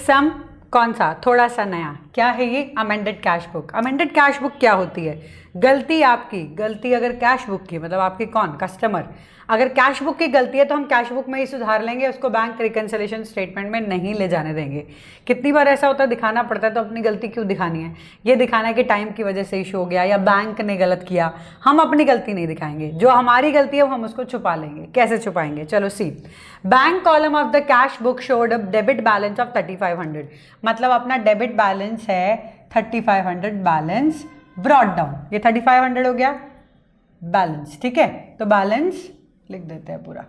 सम, कौन सा, थोड़ा सा नया, क्या है ये, amended cash book. Amended cash book क्या होती है, गलती आपकी, गलती अगर कैश बुक की मतलब आपकी कौन, कस्टमर, अगर कैश बुक की गलती है तो हम कैश बुक में ही सुधार लेंगे, उसको बैंक रिकन्सिलिएशन स्टेटमेंट में नहीं ले जाने देंगे। कितनी बार ऐसा होता है, दिखाना पड़ता है, तो अपनी गलती क्यों दिखानी है, ये दिखाना है कि टाइम की वजह से इशू हो गया या बैंक ने गलत किया, हम अपनी गलती नहीं दिखाएंगे, जो हमारी गलती है वो हम उसको छुपा लेंगे। कैसे छुपाएंगे, चलो see, bank column of the cash book showed a debit balance of 3500, मतलब अपना डेबिट बैलेंस है 3500, बैलेंस ब्रॉट डाउन, ये 3500 हो गया बैलेंस, ठीक है, तो बैलेंस लिख देते हैं पूरा,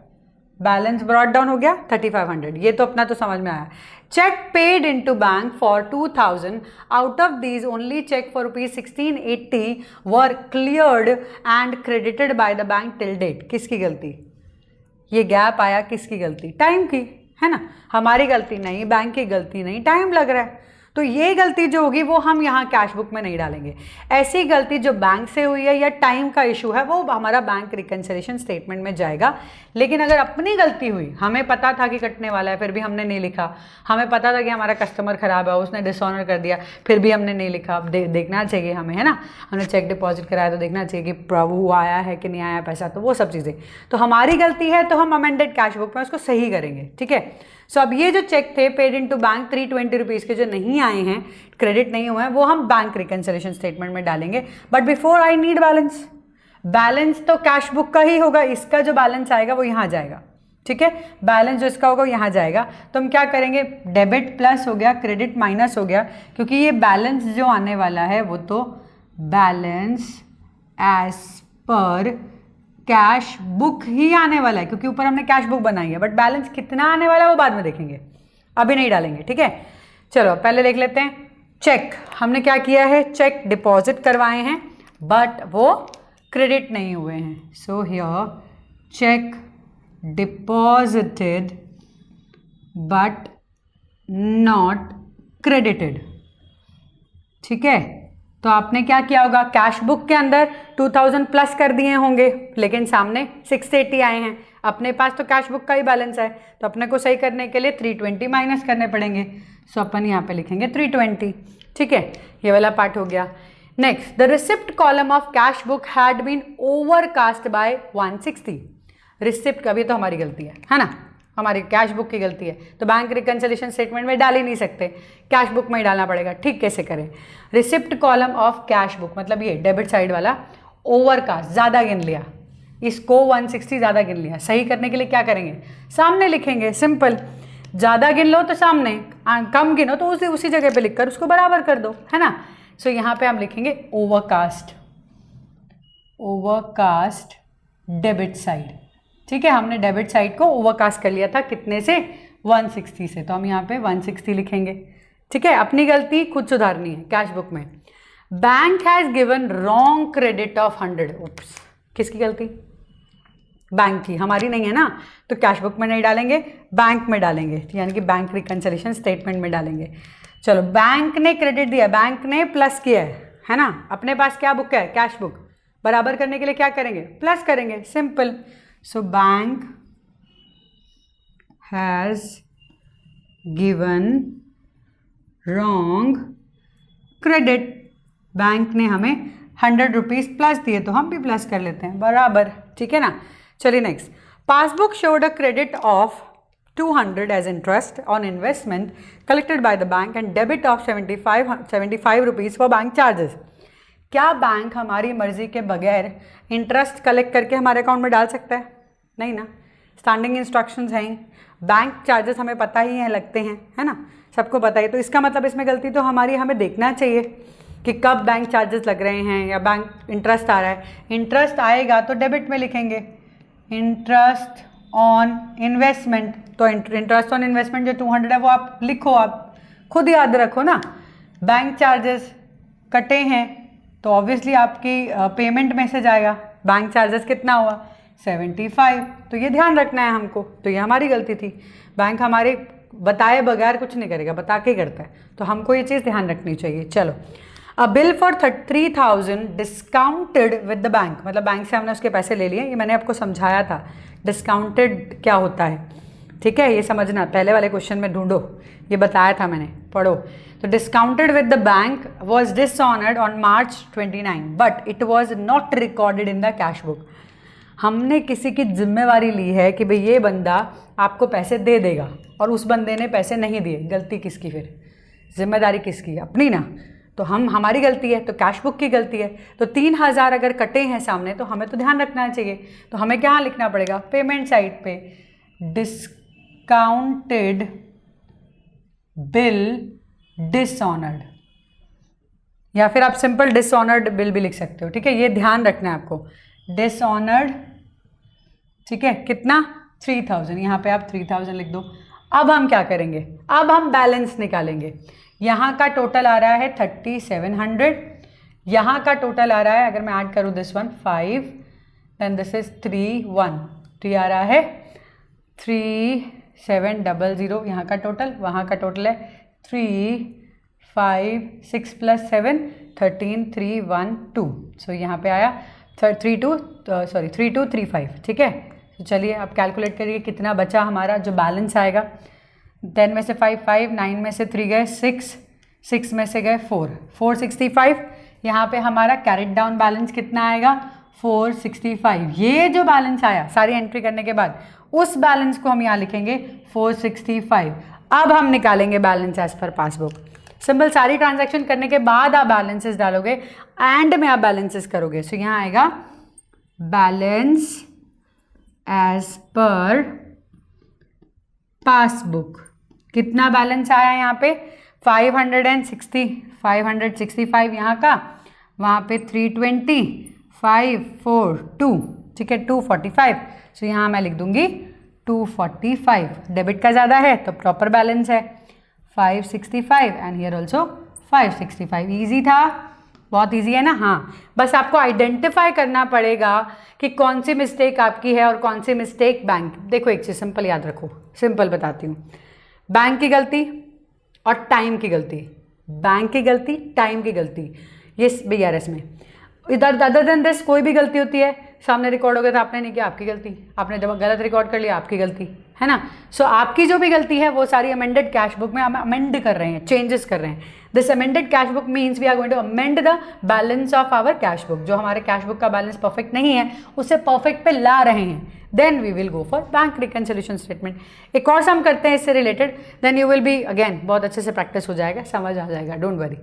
बैलेंस ब्रॉट डाउन हो गया 3500, ये तो अपना तो समझ में आया। Cheque paid into bank for 2000, out of these only cheque for ₹1680 were cleared and credited by the bank till date. किसकी गलती, ये गैप आया किसकी गलती, टाइम की, है ना, हमारी गलती नहीं, बैंक की गलती नहीं, टाइम लग रहा है, तो ये गलती जो होगी वो हम यहाँ कैश बुक में नहीं डालेंगे। ऐसी गलती जो बैंक से हुई है या टाइम का इशू है वो हमारा बैंक रिकन्सिलिएशन स्टेटमेंट में जाएगा। लेकिन अगर अपनी गलती हुई, हमें पता था कि कटने वाला है फिर भी हमने नहीं लिखा, हमें पता था कि हमारा कस्टमर खराब है, उसने डिसऑनर कर दिया, फिर भी हमने नहीं लिखा, अब देखना चाहिए हमें, है ना, हमने चेक डिपॉजिट कराया तो देखना चाहिए कि प्रभु आया है कि नहीं आया पैसा, तो वो सब चीज़ें, तो हमारी गलती है तो हम अमेंडेड कैश बुक में उसको सही करेंगे, ठीक है। सो अब ये जो चेक थे पेड इनटू बैंक 320 रुपीज़ के जो नहीं आए हैं, क्रेडिट नहीं हुए हैं, वो हम बैंक रिकन्सिलिएशन स्टेटमेंट में डालेंगे। But before I need balance, balance तो कैश बुक का ही होगा, इसका जो बैलेंस आएगा वो यहाँ जाएगा, ठीक है, बैलेंस जो इसका होगा वो यहाँ जाएगा। तो हम क्या करेंगे, डेबिट प्लस हो गया, क्रेडिट माइनस हो गया, क्योंकि ये बैलेंस जो आने वाला है वो तो balance as per cash book ही आने वाला है, क्योंकि ऊपर हमने कैश बुक बनाई है, बट बैलेंस कितना आने वाला है वो बाद में देखेंगे, अभी नहीं डालेंगे, ठीक है। चलो पहले देख लेते हैं, चेक हमने क्या किया है, चेक डिपॉजिट करवाए हैं बट वो क्रेडिट नहीं हुए हैं, so here check deposited but not credited, ठीक है। तो आपने क्या किया होगा, कैश बुक के अंदर 2000 प्लस कर दिए होंगे, लेकिन सामने 680 आए हैं, अपने पास तो कैश बुक का ही बैलेंस है, तो अपने को सही करने के लिए 320 माइनस करने पड़ेंगे, सो अपन यहाँ पे लिखेंगे 320, ठीक है, ये वाला पार्ट हो गया। Next, the receipt column of cash book had been overcast by 160, receipt का भी तो हमारी गलती है ना, हमारी कैश बुक की गलती है, तो बैंक रिकन्सिलिएशन स्टेटमेंट में डाल ही नहीं सकते, कैश बुक में ही डालना पड़ेगा, ठीक, कैसे करें, receipt column of cash book, मतलब ये डेबिट साइड वाला ओवरकास्ट, ज़्यादा गिन लिया, इसको 160 ज़्यादा गिन लिया, सही करने के लिए क्या करेंगे, सामने लिखेंगे, सिंपल, ज़्यादा गिन लो तो सामने, कम गिनो तो उसी जगह पे लिखकर उसको बराबर कर दो, है ना। सो यहाँ पे हम लिखेंगे ओवरकास्ट, ओवरकास्ट डेबिट साइड, ठीक है, हमने डेबिट साइड को ओवरकास्ट कर लिया था कितने से, 160 से, तो हम यहाँ पे 160 लिखेंगे, ठीक है, अपनी गलती खुद सुधारनी है कैश बुक में। Bank has given wrong credit of 100, उप्स, किसकी गलती, बैंक की, हमारी नहीं है ना, तो कैश बुक में नहीं डालेंगे, बैंक में डालेंगे, यानी कि बैंक रिकन्सिलिएशन स्टेटमेंट में डालेंगे। चलो, बैंक ने क्रेडिट दिया, बैंक ने प्लस किया है ना, अपने पास क्या बुक है, कैश बुक, बराबर करने के लिए क्या करेंगे, प्लस करेंगे, simple. So bank has given wrong credit, bank ने हमें 100 रुपीज़ प्लस दिए तो हम भी प्लस कर लेते हैं, बराबर, ठीक है ना। चलिए next, passbook showed a credit of 200 as interest on investment collected by the bank and debit of 75 rupees for bank charges. क्या बैंक हमारी मर्जी के बगैर इंटरेस्ट कलेक्ट करके हमारे अकाउंट में डाल सकता है, नहीं ना, स्टैंडिंग इंस्ट्रक्शंस हैं, बैंक चार्जेस हमें पता ही है लगते हैं, है ना, सबको पता ही, तो इसका मतलब इसमें गलती तो हमारी, हमें देखना चाहिए कि कब बैंक चार्जेस लग रहे हैं या बैंक इंटरेस्ट आ रहा है, इंटरेस्ट आएगा तो डेबिट में लिखेंगे, इंटरेस्ट ऑन इन्वेस्टमेंट, तो इंटरेस्ट ऑन इन्वेस्टमेंट जो 200 है वो आप लिखो, आप खुद याद रखो ना, बैंक चार्जेस कटे हैं तो ऑब्वियसली आपकी पेमेंट में से जाएगा, बैंक चार्जेस कितना हुआ 75, तो ये ध्यान रखना है हमको, तो ये हमारी गलती थी, बैंक हमारे बताए बगैर कुछ नहीं करेगा, बता के करता है, तो हमको ये चीज़ ध्यान रखनी चाहिए। चलो, अ bill for 3000 discounted with the bank, मतलब बैंक से हमने उसके पैसे ले लिए, ये मैंने आपको समझाया था डिस्काउंटेड क्या होता है, ठीक है, ये समझना, पहले वाले क्वेश्चन में ढूंढो, ये बताया था मैंने, पढ़ो। तो discounted with the bank was dishonoured on March 29 but it was not recorded in the cash book. हमने किसी की जिम्मेवारी ली है कि भाई ये बंदा आपको पैसे दे देगा और उस बंदे ने पैसे नहीं दिए, गलती किसकी, फिर जिम्मेदारी किसकी, अपनी ना। तो हमारी गलती है, तो कैश बुक की गलती है। तो 3000 अगर कटे हैं सामने तो हमें तो ध्यान रखना चाहिए। तो हमें क्या लिखना पड़ेगा, पेमेंट साइड पे डिस्काउंटेड बिल डिसऑनर्ड, या फिर आप सिंपल डिसऑनर्ड बिल भी लिख सकते हो, ठीक है, ये ध्यान रखना है आपको, डिसऑनर्ड, ठीक है। कितना, 3000, यहाँ पे आप 3000 लिख दो। अब हम क्या करेंगे, अब हम बैलेंस निकालेंगे। यहाँ का टोटल आ रहा है 3700, यहाँ का टोटल आ रहा है, अगर मैं ऐड करूँ this one 5 then this is 3 1, तो ये आ रहा है 3700, यहाँ का टोटल, वहाँ का टोटल है 3 5 6 + 7 13 3 1 2, सो यहाँ पे आया 3235, ठीक है। तो चलिए अब कैलकुलेट करिए कितना बचा हमारा जो बैलेंस आएगा। 10 में से 5 5, 9 में से 3 गए 6, 6 में से गए 4, 465। यहाँ पे हमारा कैरेट डाउन बैलेंस कितना आएगा, 465। ये जो बैलेंस आया सारी एंट्री करने के बाद, उस बैलेंस को हम यहाँ लिखेंगे 465। अब हम निकालेंगे balance as per passbook. Simple, सारी ट्रांजैक्शन करने के बाद आप बैलेंसेस डालोगे, एंड में आप बैलेंसेस करोगे। सो यहाँ आएगा बैलेंस एज पर पासबुक। कितना बैलेंस आया यहाँ पे, 565 यहाँ का, वहाँ पे 320 542, ठीक है, 245। सो यहाँ मैं लिख दूंगी 245। डेबिट का ज़्यादा है तो प्रॉपर बैलेंस है 565 एंड हियर ऑल्सो 565। ईजी था, बहुत ईजी है ना। हाँ, बस आपको आइडेंटिफाई करना पड़ेगा कि कौन सी मिस्टेक आपकी है और कौन सी मिस्टेक बैंक। देखो एक चीज़ सिंपल याद रखो, सिंपल बताती हूँ, बैंक की गलती और टाइम की गलती, बैंक की गलती, टाइम की गलती, ये BRS में। इधर अदर देन दिस कोई भी गलती होती है, सामने रिकॉर्ड हो गया था, आपने नहीं किया, आपकी गलती, आपने जब गलत रिकॉर्ड कर लिया, आपकी गलती है ना। सो आपकी जो भी गलती है वो सारी अमेंडेड कैश बुक में हम अमेंड कर रहे हैं, चेंजेस कर रहे हैं। This amended cash book means we are going to amend the balance of our cash book. जो हमारे कैश बुक का बैलेंस परफेक्ट नहीं है उसे परफेक्ट पे ला रहे हैं, then we will go for bank reconciliation statement. एक और सम करते हैं इससे related, then you will be again, बहुत अच्छे से प्रैक्टिस हो जाएगा, समझ आ जाएगा, डोंट वरी।